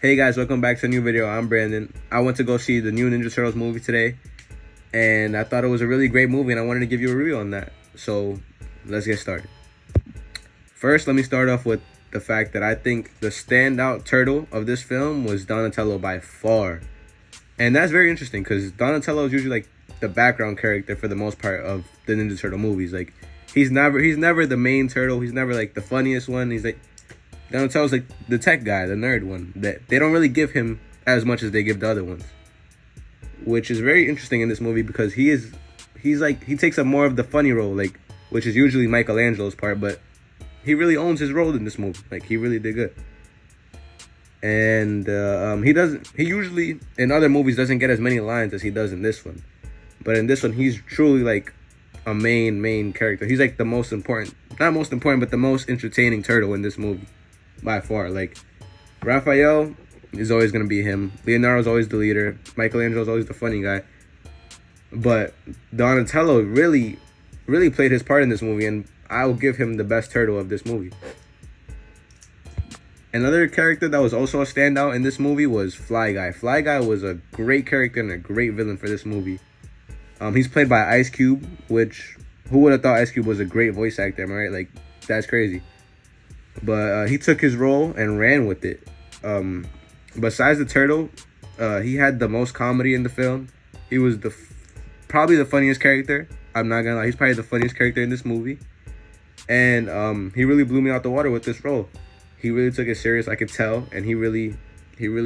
Hey guys, welcome back to a new video. I'm Brandon. I went to go see the new Ninja Turtles movie today, and I thought it was a really great movie, and I wanted to give you a review on that. So let's get started. First, let me start off with the fact that I think the standout turtle of this film was Donatello by far. And that's very interesting because Donatello is usually like the background character for the most part of the Ninja Turtle movies. Like he's never the main turtle. He's never like the funniest one. He's like Donatello's like the tech guy, the nerd one. That they don't really give him as much as they give the other ones, which is very interesting in this movie because he takes up more of the funny role, like which is usually Michelangelo's part, but he really owns his role in this movie. Like he really did good. And he usually in other movies doesn't get as many lines as he does in this one, but in this one he's truly like a main character. He's like the most important, not most important, but the most entertaining turtle in this movie by far. Like Raphael is always gonna be him. Leonardo's always the leader. Michelangelo's always the funny guy. But Donatello really played his part in this movie, and I will give him the best turtle of this movie. Another character that was also a standout in this movie was Fly Guy. Fly Guy was a great character and a great villain for this movie. He's played by Ice Cube, which who would have thought Ice Cube was a great voice actor, am I right? Like that's crazy. But he took his role and ran with it. Besides the turtle, he had the most comedy in the film. He was probably the funniest character. I'm not gonna lie, he's probably the funniest character in this movie. And he really blew me out the water with this role. He really took it serious, I could tell, and he really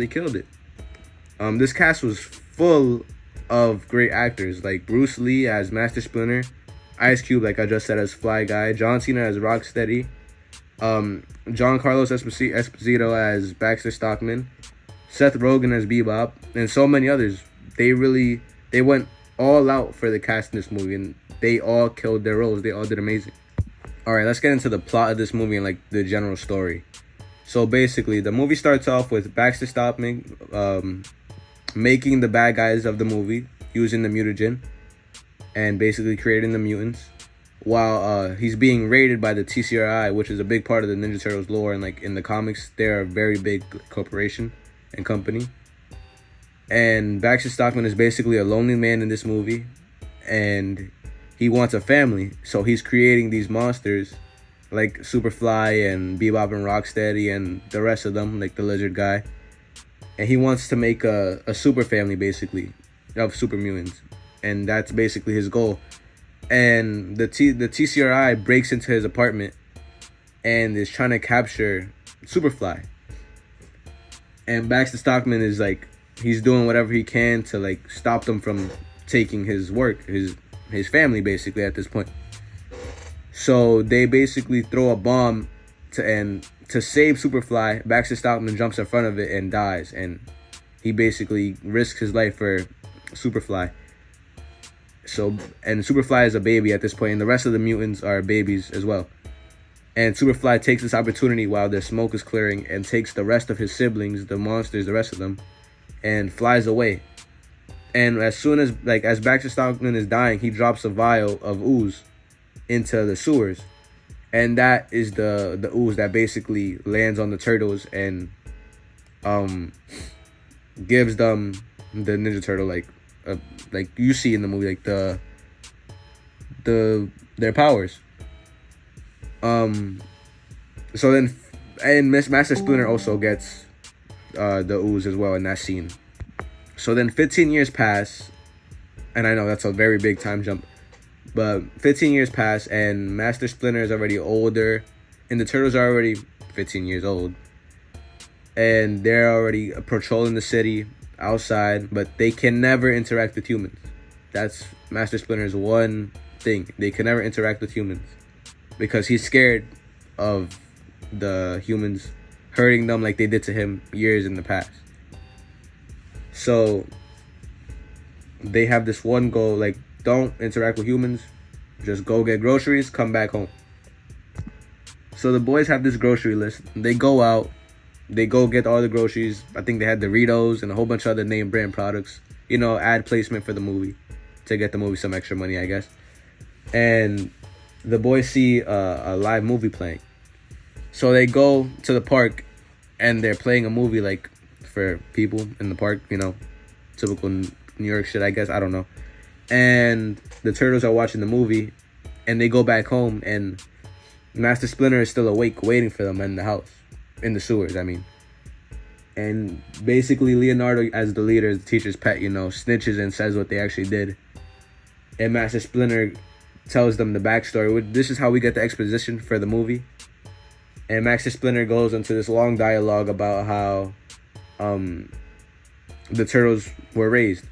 killed it. This cast was full of great actors, like Bruce Lee as Master Splinter, Ice Cube, like I just said, as Fly Guy, John Cena as Rocksteady, John Carlos Esposito as Baxter Stockman, Seth Rogen as Bebop, and so many others. They went all out for the cast in this movie, and they all killed their roles. They all did amazing. All right, let's get into the plot of this movie and like the general story. So basically, the movie starts off with Baxter Stockman making the bad guys of the movie using the mutagen and basically creating the mutants, while he's being raided by the TCRI, which is a big part of the Ninja Turtles lore, and like in the comics they're a very big corporation and company. And Baxter Stockman is basically a lonely man in this movie, and he wants a family, so he's creating these monsters like Superfly and Bebop and Rocksteady and the rest of them, like the lizard guy. And he wants to make a super family, basically, of super mutants. And that's basically his goal. And the TCRI breaks into his apartment and is trying to capture Superfly. And Baxter Stockman is like, he's doing whatever he can to like stop them from taking his work, his family, basically, at this point. So they basically throw a bomb to save Superfly. Baxter Stockman jumps in front of it and dies, and he basically risks his life for Superfly. And Superfly is a baby at this point, and the rest of the mutants are babies as well. And Superfly takes this opportunity while the smoke is clearing and takes the rest of his siblings, the monsters, the rest of them, and flies away. And as soon as as Baxter Stockman is dying, he drops a vial of ooze into the sewers. And that is the ooze that basically lands on the turtles and gives them the Ninja Turtle like you see in the movie, like their powers. So then, and Master Splinter also gets the ooze as well in that scene. So then 15 years pass, and I know that's a very big time jump, but 15 years pass and Master Splinter is already older and the turtles are already 15 years old, and they're already patrolling the city outside, but they can never interact with humans. That's Master Splinter's one thing. They can never interact with humans because he's scared of the humans hurting them like they did to him years in the past. So they have this one goal, like, don't interact with humans, just go get groceries, come back home. So the boys have this grocery list. They go out, they go get all the groceries. I think they had Doritos and a whole bunch of other name brand products, you know, ad placement for the movie to get the movie some extra money, I guess. And the boys see a live movie playing. So they go to the park and they're playing a movie like for people in the park, you know, typical New York shit, I guess. I don't know. And the turtles are watching the movie, and they go back home, and Master Splinter is still awake, waiting for them in the house, in the sewers, I mean. And basically, Leonardo, as the leader, the teacher's pet, you know, snitches and says what they actually did. And Master Splinter tells them the backstory. This is how we get the exposition for the movie. And Master Splinter goes into this long dialogue about how the turtles were raised.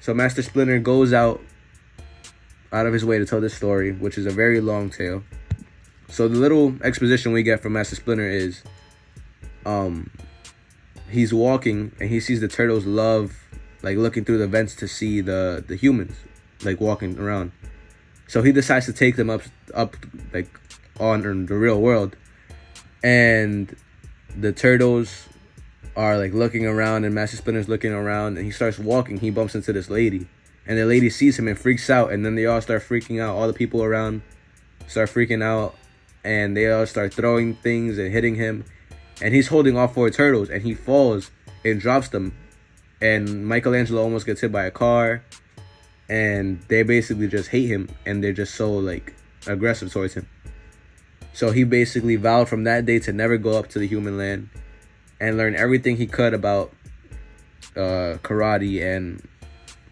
So Master Splinter goes out of his way to tell this story, which is a very long tale. So the little exposition we get from Master Splinter is he's walking and he sees the turtles looking through the vents to see the humans like walking around. So he decides to take them up like on the real world, and the turtles are like looking around, and Master Splinter's looking around, and he starts walking. He bumps into this lady, and the lady sees him and freaks out, and then they all start freaking out. All the people around start freaking out, and they all start throwing things and hitting him, and he's holding all four turtles, and he falls and drops them, and Michelangelo almost gets hit by a car, and they basically just hate him, and they're just so like aggressive towards him. So he basically vowed from that day to never go up to the human land and learn everything he could about karate and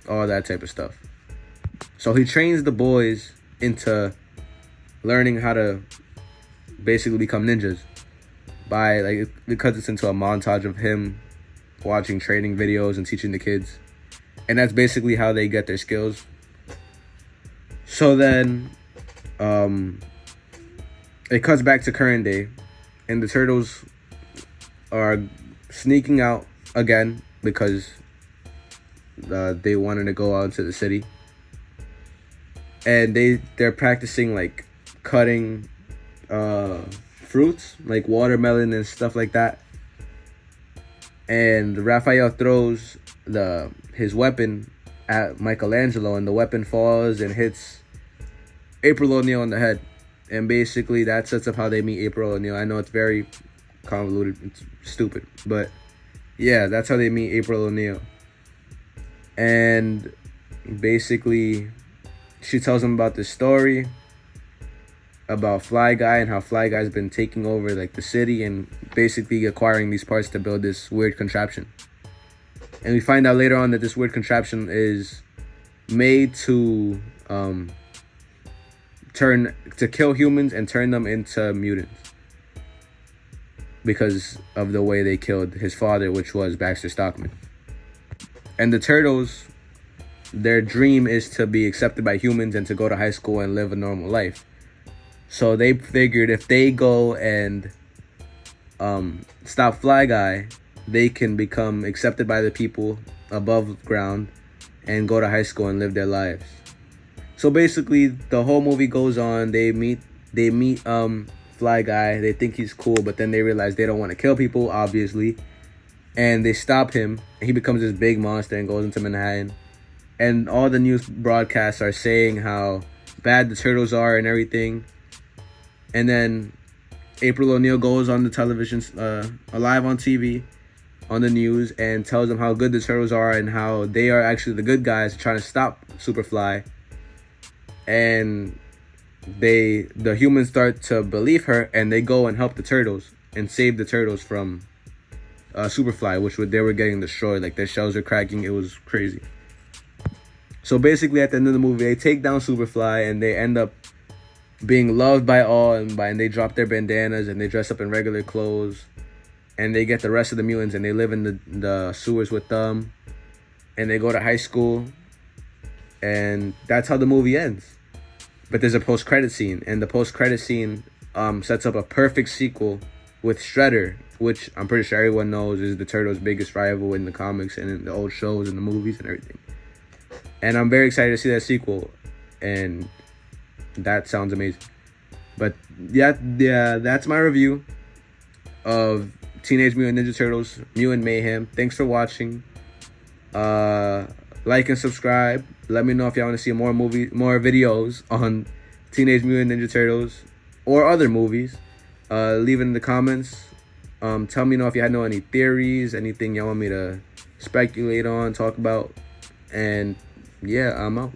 all that type of stuff. So he trains the boys into learning how to basically become ninjas because it's into a montage of him watching training videos and teaching the kids. And that's basically how they get their skills. So then it cuts back to current day, and the turtles are sneaking out again because they wanted to go out into the city. And they're practicing like cutting fruits like watermelon and stuff like that. And Raphael throws his weapon at Michelangelo, and the weapon falls and hits April O'Neil on the head. And basically that sets up how they meet April O'Neil. I know it's very convoluted, it's stupid, but yeah, that's how they meet April O'Neil. And basically she tells him about this story about Fly Guy and how Fly Guy's been taking over like the city and basically acquiring these parts to build this weird contraption. And we find out later on that this weird contraption is made to kill humans and turn them into mutants because of the way they killed his father, which was Baxter Stockman. And the turtles, their dream is to be accepted by humans and to go to high school and live a normal life. So they figured if they go and stop Fly Guy, they can become accepted by the people above ground and go to high school and live their lives. So basically the whole movie goes on. They meet Fly Guy. They think he's cool, but then they realize they don't want to kill people, obviously. And they stop him, and he becomes this big monster and goes into Manhattan. And all the news broadcasts are saying how bad the turtles are and everything. And then April O'Neil goes on the television, live on TV, on the news, and tells them how good the turtles are and how they are actually the good guys trying to stop Superfly. And the humans start to believe her, and they go and help the turtles and save the turtles from Superfly, they were getting destroyed. Like their shells are cracking. It was crazy. So basically at the end of the movie, they take down Superfly, and they end up being loved by all, and they drop their bandanas and they dress up in regular clothes, and they get the rest of the mutants and they live in the sewers with them, and they go to high school, and that's how the movie ends. But there's a post-credit scene, and the post-credit scene sets up a perfect sequel with Shredder, which I'm pretty sure everyone knows is the Turtles' biggest rival in the comics and in the old shows and the movies and everything. And I'm very excited to see that sequel, and that sounds amazing. But yeah, that's my review of Teenage Mutant Ninja Turtles Mutant Mayhem. Thanks for watching. Like and subscribe. Let me know if y'all want to see more videos on Teenage Mutant Ninja Turtles or other movies. Leave it in the comments. Tell me if you had any theories, anything y'all want me to speculate on, talk about, and yeah, I'm out.